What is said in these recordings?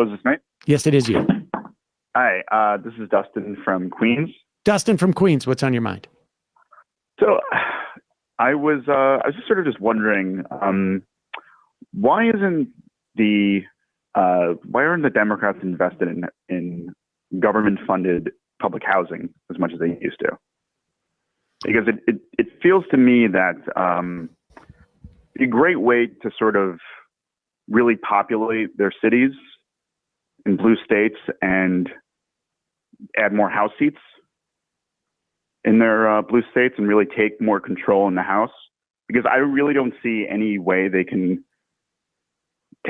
Hello, is this me? Yes, it is you. Hi, this is Dustin from Queens. Dustin from Queens, what's on your mind? So, I was just sort of just wondering, why isn't why aren't the Democrats invested in government-funded public housing as much as they used to? Because it feels to me that a great way to sort of really populate their cities in blue states and add more House seats in their blue states and really take more control in the House, because I really don't see any way they can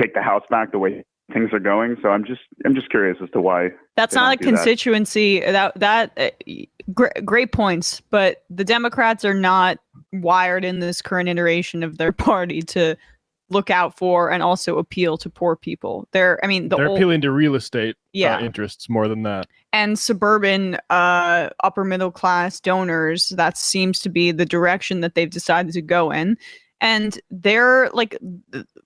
take the House back the way things are going. So I'm just curious as to why. That's not a constituency. Great points, but the Democrats are not wired in this current iteration of their party to look out for and also appeal to poor people. They're appealing to real estate interests more than that. And suburban upper middle class donors. That seems to be the direction that they've decided to go in. And they're like,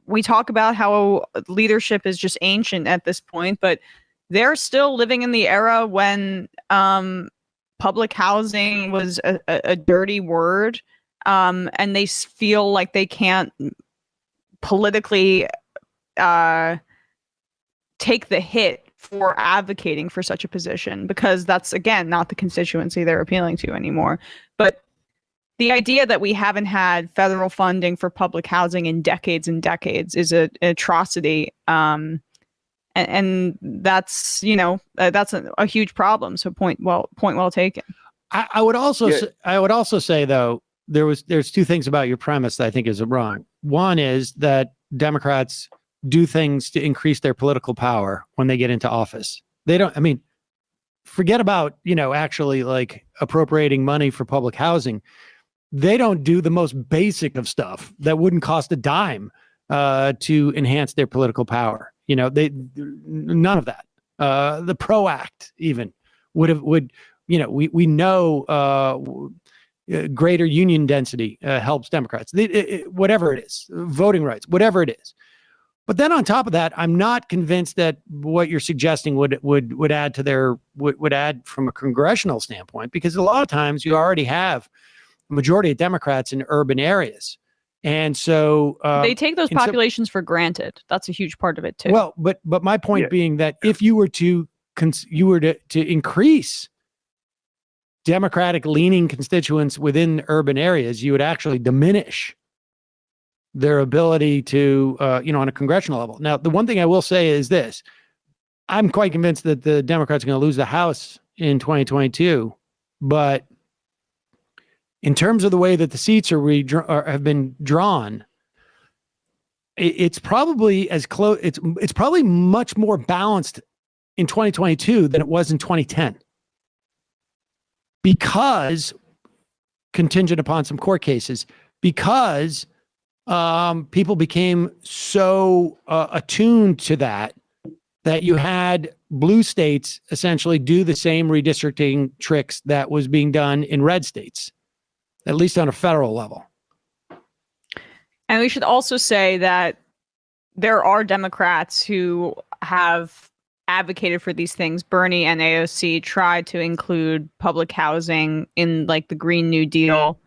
we talk about how leadership is just ancient at this point, but they're still living in the era when public housing was a dirty word. And they feel like they can't politically take the hit for advocating for such a position, because that's, again, not the constituency they're appealing to anymore. But the idea that we haven't had federal funding for public housing in decades and decades is an atrocity. And that's, that's a huge problem. So point well taken. I would also say, though, there's two things about your premise that I think is wrong. One is that Democrats do things to increase their political power when they get into office. They don't, forget about, actually like appropriating money for public housing. They don't do the most basic of stuff that wouldn't cost a dime to enhance their political power. None of that. The PRO Act even we know greater union density helps Democrats. Whatever it is, voting rights, whatever it is. But then on top of that, I'm not convinced that what you're suggesting would add to would add from a congressional standpoint, because a lot of times you already have a majority of Democrats in urban areas. And so they take those populations for granted. That's a huge part of it too. Well, but my point being that if you were to increase Democratic leaning constituents within urban areas, you would actually diminish their ability to, on a congressional level. Now, the one thing I will say is this: I'm quite convinced that the Democrats are going to lose the House in 2022, but in terms of the way that the seats have been drawn, it's probably as close. It's probably much more balanced in 2022 than it was in 2010, because contingent upon some court cases, because people became so attuned to that you had blue states essentially do the same redistricting tricks that was being done in red states, at least on a federal level. And we should also say that there are Democrats who have advocated for these things. Bernie and AOC tried to include public housing in like the Green New Deal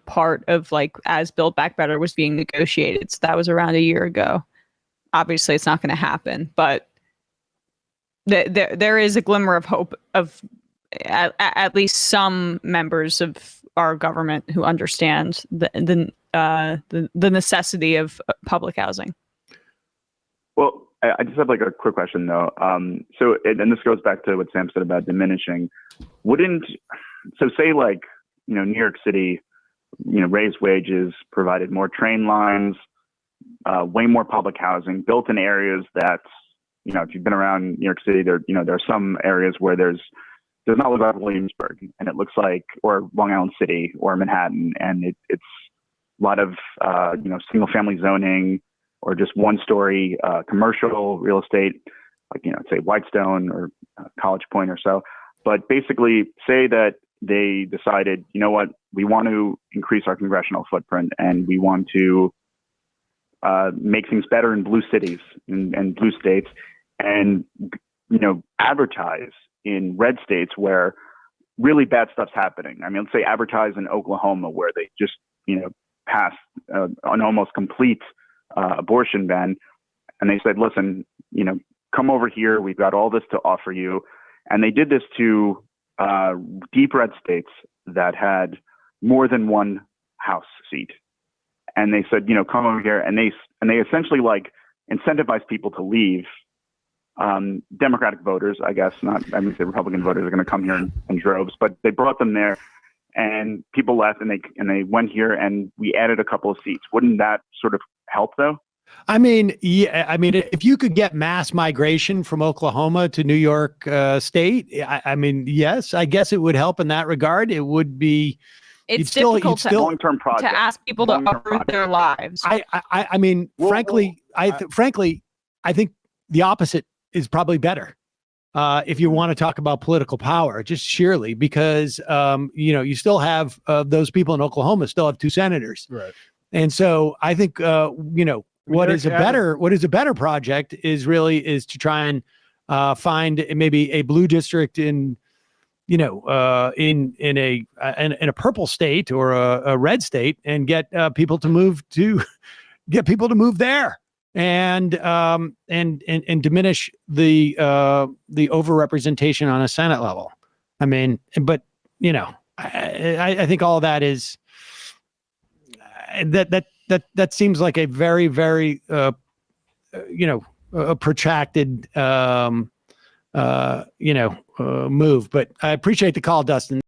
part of like as Build Back Better was being negotiated. So that was around a year ago. Obviously, it's not going to happen, but there is a glimmer of hope of at least some members of our government who understand the necessity of public housing. Well, I just have like a quick question though. So this goes back to what Sam said about diminishing. Say like, New York City, raised wages, provided more train lines, way more public housing, built in areas that, if you've been around New York City, there are some areas where there's not like Williamsburg, and it looks like, or Long Island City or Manhattan, and it's a lot of, single family zoning or just one story commercial real estate, like, say Whitestone or College Point or so. But basically say that they decided, you know what, we want to increase our congressional footprint and we want to make things better in blue cities and blue states. and, advertise in red states where really bad stuff's happening. I mean, let's say advertise in Oklahoma where they just, passed an almost complete abortion ban. And they said, listen, come over here. We've got all this to offer you. And they did this to deep red states that had more than one House seat. And they said, come over here. And they essentially like incentivize people to leave. Democratic voters, I guess, the Republican voters are going to come here in droves, but they brought them there and people left and they went here and we added a couple of seats. Wouldn't that sort of help though? I mean, yeah, I mean, if you could get mass migration from Oklahoma to New York State, I mean, yes, I guess it would help in that regard. It would be. It's difficult to long-term project to ask people to uproot their lives. I mean, frankly, I think the opposite is probably better. If you want to talk about political power, just sheerly because you still have those people in Oklahoma still have 2 senators, right? And so I think what is a better project is to try and find maybe a blue district in in a purple state or a red state and get people to move there and diminish the overrepresentation on a Senate level. I mean, but I think all of that is that seems like a very, very a protracted move. But I appreciate the call, Dustin.